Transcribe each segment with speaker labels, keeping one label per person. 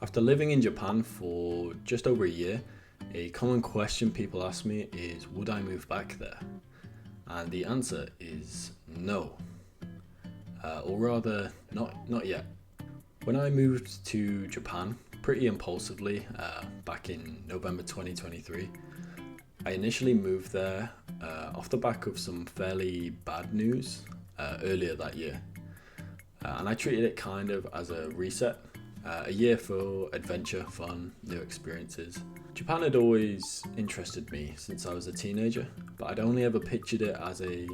Speaker 1: After living in Japan for just over a year, a common question people ask me is, would I move back there? And the answer is no, or rather, not yet. When I moved to Japan pretty impulsively back in November 2023, I initially moved there off the back of some fairly bad news earlier that year. And I treated it kind of as a reset, a year for adventure, fun, new experiences. Japan had always interested me since I was a teenager, but I'd only ever pictured it as a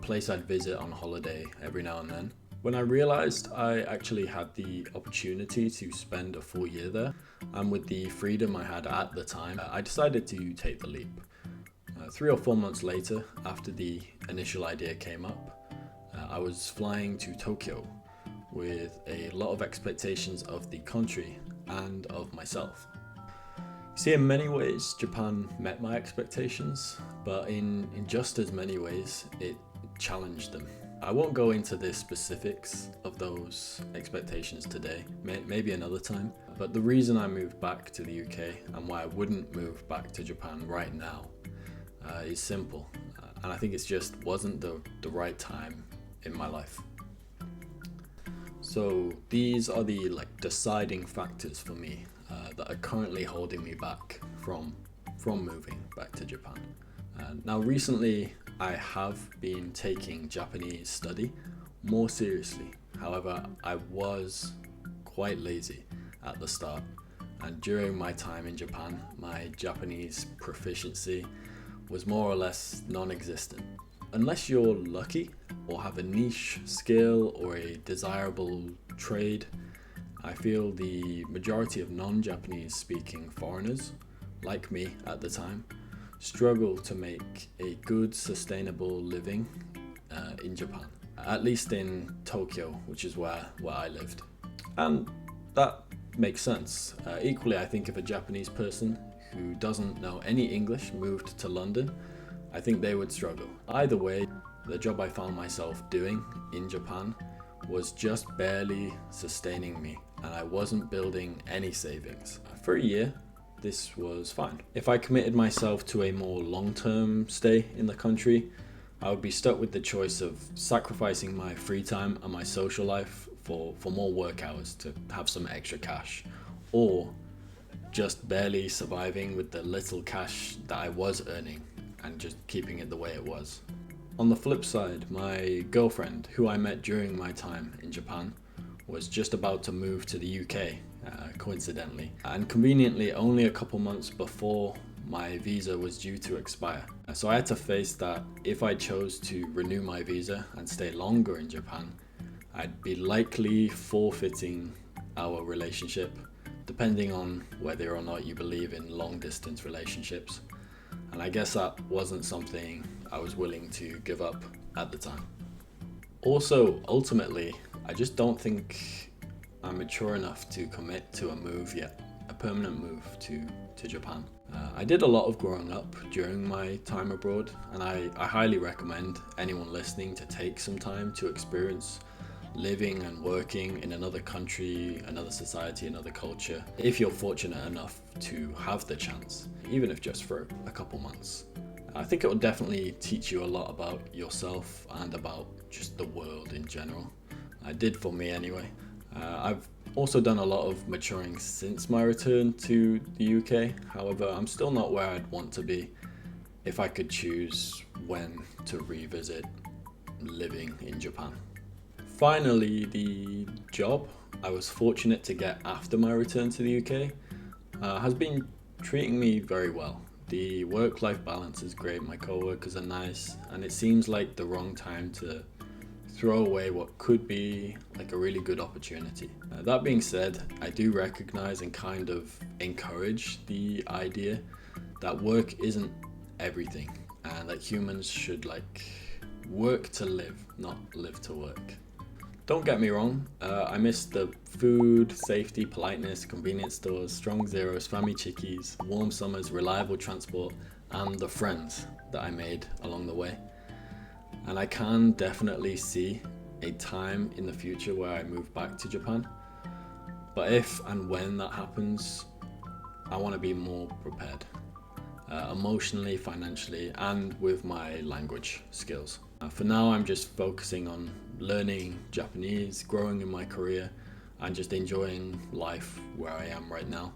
Speaker 1: place I'd visit on holiday every now and then. When I realised I actually had the opportunity to spend a full year there, and with the freedom I had at the time, I decided to take the leap. 3 or 4 months later, after the initial idea came up, I was flying to Tokyo with a lot of expectations of the country and of myself. See, in many ways, Japan met my expectations, but in just as many ways, it challenged them. I won't go into the specifics of those expectations today, maybe another time, but the reason I moved back to the UK and why I wouldn't move back to Japan right now is simple, and I think it just wasn't the right time in my life. So these are the deciding factors for me that are currently holding me back from moving back to Japan. Now recently I have been taking Japanese study more seriously. However, I was quite lazy at the start, and during my time in Japan, my Japanese proficiency was more or less non-existent. Unless you're lucky or have a niche skill or a desirable trade, I feel the majority of non-Japanese speaking foreigners, like me at the time, struggle to make a good sustainable living in Japan, at least in Tokyo, which is where I lived. And that makes sense. Equally, I think if a Japanese person who doesn't know any English moved to London, I think they would struggle. Either way, the job I found myself doing in Japan was just barely sustaining me, and I wasn't building any savings. For a year, this was fine. If I committed myself to a more long-term stay in the country, I would be stuck with the choice of sacrificing my free time and my social life for more work hours to have some extra cash, or just barely surviving with the little cash that I was earning and just keeping it the way it was. On the flip side, my girlfriend, who I met during my time in Japan, was just about to move to the UK, coincidentally, and conveniently only a couple months before my visa was due to expire. So I had to face that if I chose to renew my visa and stay longer in Japan, I'd be likely forfeiting our relationship, depending on whether or not you believe in long distance relationships. And I guess that wasn't something I was willing to give up at the time. Also, ultimately, I just don't think I'm mature enough to commit to a move yet, a permanent move to Japan. I did a lot of growing up during my time abroad, and I highly recommend anyone listening to take some time to experience living and working in another country, another society, another culture, if you're fortunate enough to have the chance, even if just for a couple months. I think it will definitely teach you a lot about yourself and about just the world in general. It did for me anyway. I've also done a lot of maturing since my return to the UK. However, I'm still not where I'd want to be if I could choose when to revisit living in Japan. Finally, the job I was fortunate to get after my return to the UK has been treating me very well. The work-life balance is great, my co-workers are nice, and it seems like the wrong time to throw away what could be like a really good opportunity. That being said, I do recognize and kind of encourage the idea that work isn't everything, and that humans should work to live, not live to work. Don't get me wrong, I miss the food, safety, politeness, convenience stores, strong zeros, family chickies, warm summers, reliable transport, and the friends that I made along the way. And I can definitely see a time in the future where I move back to Japan. But if and when that happens, I want to be more prepared, emotionally, financially, and with my language skills. For now, I'm just focusing on learning Japanese, growing in my career, and just enjoying life where I am right now.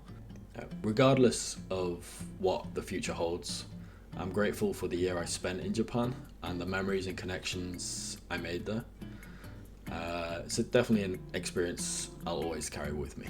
Speaker 1: Regardless of what the future holds, I'm grateful for the year I spent in Japan and the memories and connections I made there. It's definitely an experience I'll always carry with me.